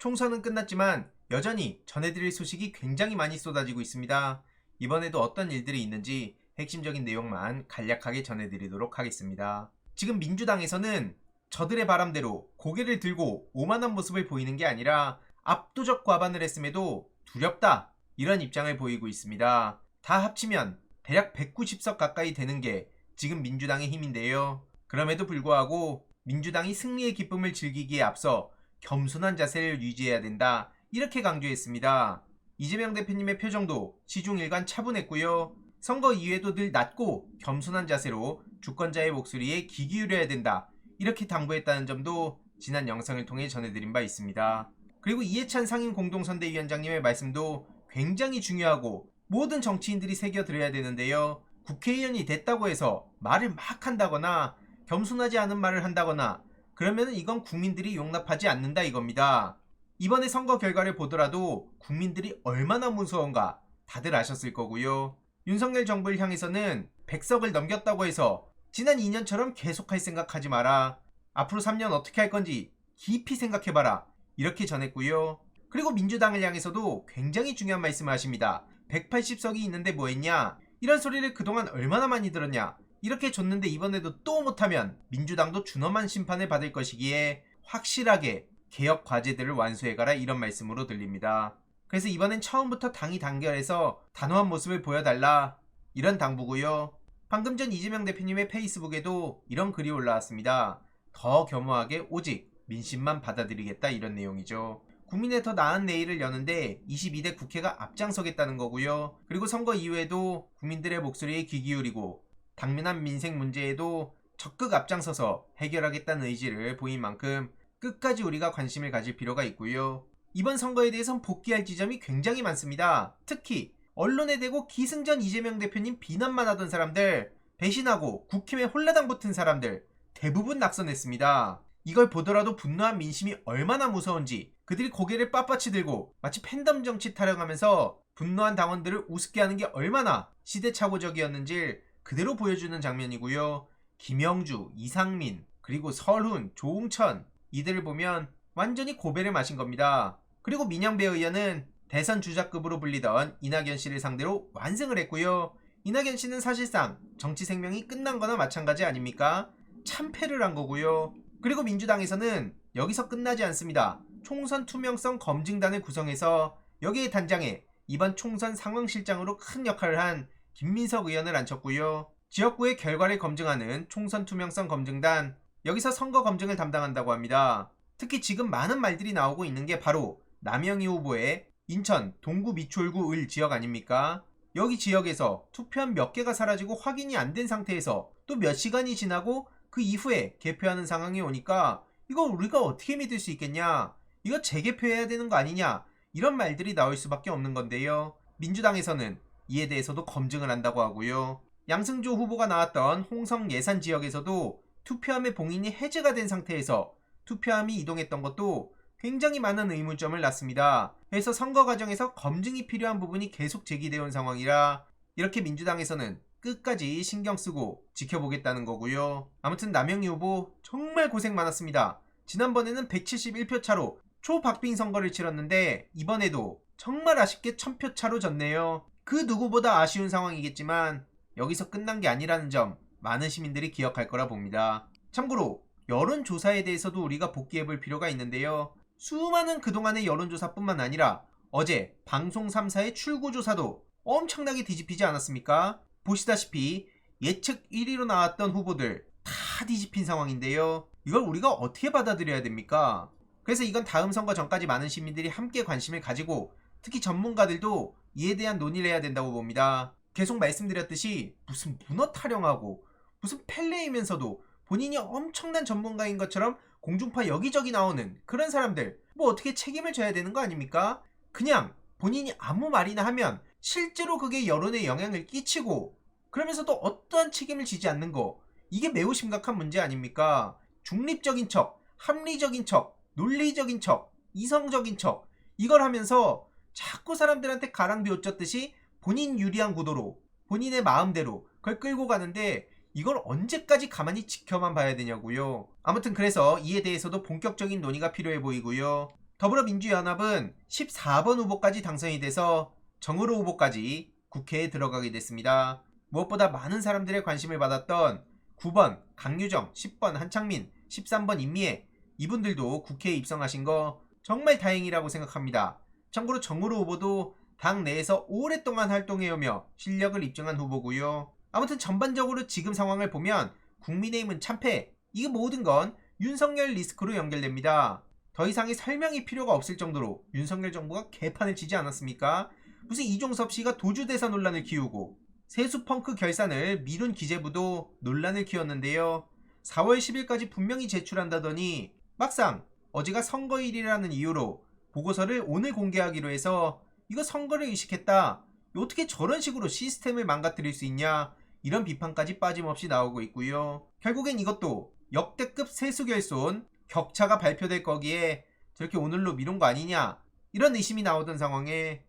총선은 끝났지만 여전히 전해드릴 소식이 굉장히 많이 쏟아지고 있습니다. 이번에도 어떤 일들이 있는지 핵심적인 내용만 간략하게 전해드리도록 하겠습니다. 지금 민주당에서는 저들의 바람대로 고개를 들고 오만한 모습을 보이는 게 아니라 압도적 과반을 했음에도 두렵다, 이런 입장을 보이고 있습니다. 다 합치면 대략 190석 가까이 되는 게 지금 민주당의 힘인데요. 그럼에도 불구하고 민주당이 승리의 기쁨을 즐기기에 앞서 겸손한 자세를 유지해야 된다, 이렇게 강조했습니다. 이재명 대표님의 표정도 시종일관 차분했고요. 선거 이후에도 늘 낮고 겸손한 자세로 주권자의 목소리에 귀 기울여야 된다, 이렇게 당부했다는 점도 지난 영상을 통해 전해드린 바 있습니다. 그리고 이해찬 상임 공동선대위원장님의 말씀도 굉장히 중요하고 모든 정치인들이 새겨들어야 되는데요. 국회의원이 됐다고 해서 말을 막 한다거나 겸손하지 않은 말을 한다거나 그러면 이건 국민들이 용납하지 않는다, 이겁니다. 이번에 선거 결과를 보더라도 국민들이 얼마나 무서운가 다들 아셨을 거고요. 윤석열 정부를 향해서는 100석을 넘겼다고 해서 지난 2년처럼 계속할 생각하지 마라, 앞으로 3년 어떻게 할 건지 깊이 생각해봐라, 이렇게 전했고요. 그리고 민주당을 향해서도 굉장히 중요한 말씀을 하십니다. 180석이 있는데 뭐 했냐, 이런 소리를 그동안 얼마나 많이 들었냐, 이렇게 줬는데 이번에도 또 못하면 민주당도 준엄한 심판을 받을 것이기에 확실하게 개혁 과제들을 완수해가라, 이런 말씀으로 들립니다. 그래서 이번엔 처음부터 당이 단결해서 단호한 모습을 보여달라, 이런 당부고요. 방금 전 이재명 대표님의 페이스북에도 이런 글이 올라왔습니다. 더 겸허하게 오직 민심만 받아들이겠다, 이런 내용이죠. 국민의 더 나은 내일을 여는데 22대 국회가 앞장서겠다는 거고요. 그리고 선거 이후에도 국민들의 목소리에 귀 기울이고 당면한 민생 문제에도 적극 앞장서서 해결하겠다는 의지를 보인 만큼 끝까지 우리가 관심을 가질 필요가 있고요. 이번 선거에 대해선 복귀할 지점이 굉장히 많습니다. 특히 언론에 대고 기승전 이재명 대표님 비난만 하던 사람들, 배신하고 국힘에 홀라당 붙은 사람들 대부분 낙선했습니다. 이걸 보더라도 분노한 민심이 얼마나 무서운지 그들이 고개를 빳빳이 들고 마치 팬덤 정치 타령하면서 분노한 당원들을 우습게 하는 게 얼마나 시대착오적이었는지 그대로 보여주는 장면이고요. 김영주, 이상민, 그리고 설훈, 조웅천, 이들을 보면 완전히 고배를 마신 겁니다. 그리고 민영배 의원은 대선 주자급으로 불리던 이낙연 씨를 상대로 완승을 했고요. 이낙연 씨는 사실상 정치 생명이 끝난 거나 마찬가지 아닙니까? 참패를 한 거고요. 그리고 민주당에서는 여기서 끝나지 않습니다. 총선 투명성 검증단을 구성해서 여기에 단장에 이번 총선 상황실장으로 큰 역할을 한 김민석 의원을 앉혔고요. 지역구의 결과를 검증하는 총선 투명성 검증단, 여기서 선거 검증을 담당한다고 합니다. 특히 지금 많은 말들이 나오고 있는 게 바로 남영희 후보의 인천 동구 미추홀구 을 지역 아닙니까? 여기 지역에서 투표한 몇 개가 사라지고 확인이 안 된 상태에서 또 몇 시간이 지나고 그 이후에 개표하는 상황이 오니까 이거 우리가 어떻게 믿을 수 있겠냐, 이거 재개표해야 되는 거 아니냐, 이런 말들이 나올 수밖에 없는 건데요. 민주당에서는 이에 대해서도 검증을 한다고 하고요. 양승조 후보가 나왔던 홍성 예산 지역에서도 투표함의 봉인이 해제가 된 상태에서 투표함이 이동했던 것도 굉장히 많은 의문점을 낳습니다. 그래서 선거 과정에서 검증이 필요한 부분이 계속 제기되어 온 상황이라 이렇게 민주당에서는 끝까지 신경 쓰고 지켜보겠다는 거고요. 아무튼 남영희 후보 정말 고생 많았습니다. 지난번에는 171표 차로 초박빙 선거를 치렀는데 이번에도 정말 아쉽게 1000표 차로 졌네요. 그 누구보다 아쉬운 상황이겠지만 여기서 끝난 게 아니라는 점 많은 시민들이 기억할 거라 봅니다. 참고로 여론조사에 대해서도 우리가 복귀해볼 필요가 있는데요. 수많은 그동안의 여론조사뿐만 아니라 어제 방송 3사의 출구조사도 엄청나게 뒤집히지 않았습니까? 보시다시피 예측 1위로 나왔던 후보들 다 뒤집힌 상황인데요. 이걸 우리가 어떻게 받아들여야 됩니까? 그래서 이건 다음 선거 전까지 많은 시민들이 함께 관심을 가지고 특히 전문가들도 이에 대한 논의를 해야 된다고 봅니다. 계속 말씀드렸듯이 무슨 문어 타령하고 무슨 펠레이면서도 본인이 엄청난 전문가인 것처럼 공중파 여기저기 나오는 그런 사람들 뭐 어떻게 책임을 져야 되는 거 아닙니까? 그냥 본인이 아무 말이나 하면 실제로 그게 여론에 영향을 끼치고 그러면서도 어떠한 책임을 지지 않는 거, 이게 매우 심각한 문제 아닙니까? 중립적인 척, 합리적인 척, 논리적인 척, 이성적인 척, 이걸 하면서 자꾸 사람들한테 가랑 비웃졌듯이 본인 유리한 구도로 본인의 마음대로 그걸 끌고 가는데 이걸 언제까지 가만히 지켜만 봐야 되냐고요. 아무튼 그래서 이에 대해서도 본격적인 논의가 필요해 보이고요. 더불어민주연합은 14번 후보까지 당선이 돼서 정의로 후보까지 국회에 들어가게 됐습니다. 무엇보다 많은 사람들의 관심을 받았던 9번 강유정, 10번 한창민, 13번 임미애, 이분들도 국회에 입성하신 거 정말 다행이라고 생각합니다. 참고로 정의로 후보도 당 내에서 오랫동안 활동해오며 실력을 입증한 후보고요. 아무튼 전반적으로 지금 상황을 보면 국민의힘은 참패, 이 모든 건 윤석열 리스크로 연결됩니다. 더 이상의 설명이 필요가 없을 정도로 윤석열 정부가 개판을 치지 않았습니까? 무슨 이종섭 씨가 도주대사 논란을 키우고 세수 펑크 결산을 미룬 기재부도 논란을 키웠는데요. 4월 10일까지 분명히 제출한다더니 막상 어제가 선거일이라는 이유로 보고서를 오늘 공개하기로 해서 이거 선거를 의식했다. 어떻게 저런 식으로 시스템을 망가뜨릴 수 있냐. 이런 비판까지 빠짐없이 나오고 있고요. 결국엔 이것도 역대급 세수결손 격차가 발표될 거기에 저렇게 오늘로 미룬 거 아니냐. 이런 의심이 나오던 상황에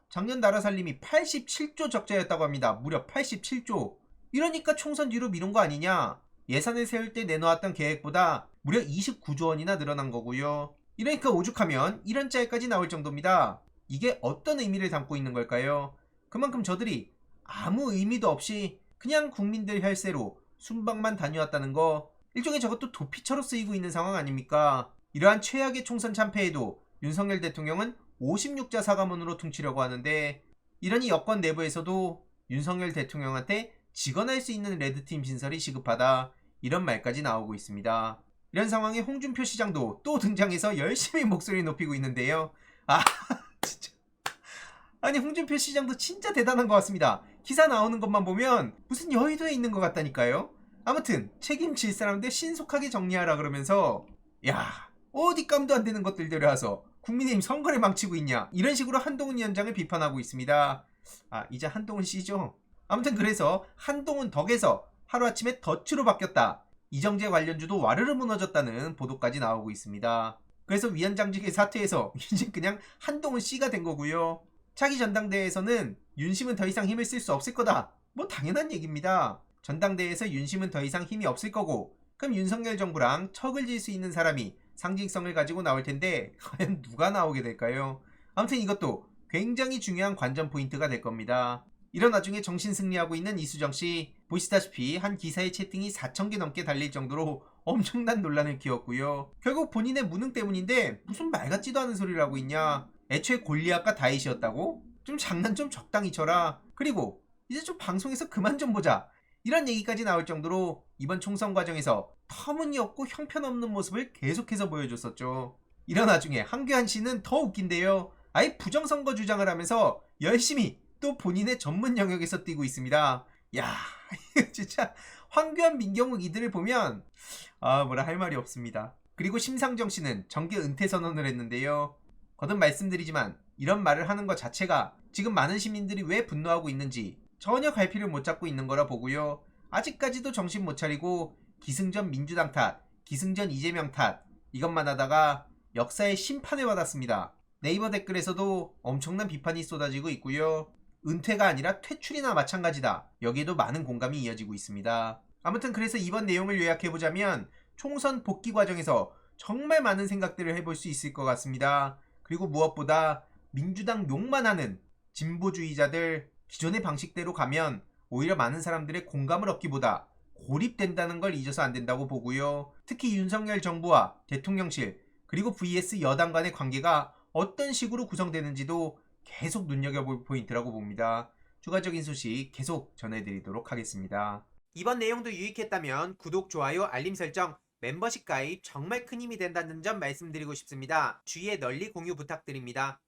작년 나라 살림이 87조 적자였다고 합니다. 무려 87조. 이러니까 총선 뒤로 미룬 거 아니냐. 예산을 세울 때 내놓았던 계획보다 무려 29조 원이나 늘어난 거고요. 이러니까 오죽하면 이런 짤까지 나올 정도입니다. 이게 어떤 의미를 담고 있는 걸까요? 그만큼 저들이 아무 의미도 없이 그냥 국민들 혈세로 순방만 다녀왔다는 거, 일종의 저것도 도피처로 쓰이고 있는 상황 아닙니까? 이러한 최악의 총선 참패에도 윤석열 대통령은 56자 사과문으로 퉁치려고 하는데, 이러니 여권 내부에서도 윤석열 대통령한테 직언할 수 있는 레드팀 신설이 시급하다, 이런 말까지 나오고 있습니다. 이런 상황에 홍준표 시장도 또 등장해서 열심히 목소리 높이고 있는데요. 진짜. 아니, 홍준표 시장도 진짜 대단한 것 같습니다. 기사 나오는 것만 보면 무슨 여의도에 있는 것 같다니까요. 아무튼 책임질 사람들 신속하게 정리하라 그러면서 어디 깜도 안 되는 것들 데려와서 국민의힘 선거를 망치고 있냐, 이런 식으로 한동훈 위원장을 비판하고 있습니다. 이제 한동훈 씨죠. 아무튼 그래서 한동훈 덕에서 하루아침에 덫으로 바뀌었다, 이정재 관련주도 와르르 무너졌다는 보도까지 나오고 있습니다. 그래서 위원장직에 사퇴해서 이제 그냥 한동훈 씨가 된 거고요. 차기 전당대회에서는 윤심은 더 이상 힘을 쓸 수 없을 거다, 뭐 당연한 얘기입니다. 전당대회에서 윤심은 더 이상 힘이 없을 거고, 그럼 윤석열 정부랑 척을 질 수 있는 사람이 상징성을 가지고 나올 텐데 과연 누가 나오게 될까요? 아무튼 이것도 굉장히 중요한 관전 포인트가 될 겁니다. 이런 와중에 정신 승리하고 있는 이수정씨, 보시다시피 한 기사의 채팅이 4,000개 넘게 달릴 정도로 엄청난 논란을 키웠고요. 결국 본인의 무능 때문인데 무슨 말 같지도 않은 소리를 하고 있냐. 애초에 골리앗과 다윗이었다고? 좀 장난 좀 적당히 쳐라. 그리고 이제 좀 방송에서 그만 좀 보자, 이런 얘기까지 나올 정도로 이번 총선 과정에서 터무니없고 형편없는 모습을 계속해서 보여줬었죠. 이런 와중에 한규환 씨는 더 웃긴데요. 아예 부정선거 주장을 하면서 열심히 또 본인의 전문 영역에서 뛰고 있습니다. 진짜 황교안, 민경욱 이들을 보면 뭐라 할 말이 없습니다. 그리고 심상정 씨는 정계 은퇴 선언을 했는데요. 거듭 말씀드리지만 이런 말을 하는 것 자체가 지금 많은 시민들이 왜 분노하고 있는지 전혀 갈피를 못 잡고 있는 거라 보고요. 아직까지도 정신 못 차리고 기승전 민주당 탓, 기승전 이재명 탓, 이것만 하다가 역사의 심판을 받았습니다. 네이버 댓글에서도 엄청난 비판이 쏟아지고 있고요. 은퇴가 아니라 퇴출이나 마찬가지다, 여기에도 많은 공감이 이어지고 있습니다. 아무튼 그래서 이번 내용을 요약해보자면 총선 복귀 과정에서 정말 많은 생각들을 해볼 수 있을 것 같습니다. 그리고 무엇보다 민주당 욕만 하는 진보주의자들, 기존의 방식대로 가면 오히려 많은 사람들의 공감을 얻기보다 고립된다는 걸 잊어서 안 된다고 보고요. 특히 윤석열 정부와 대통령실 그리고 vs 여당 간의 관계가 어떤 식으로 구성되는지도 계속 눈여겨볼 포인트라고 봅니다. 추가적인 소식 계속 전해드리도록 하겠습니다. 이번 내용도 유익했다면 구독, 좋아요, 알림 설정, 멤버십 가입 정말 큰 힘이 된다는 점 말씀드리고 싶습니다. 주위에 널리 공유 부탁드립니다.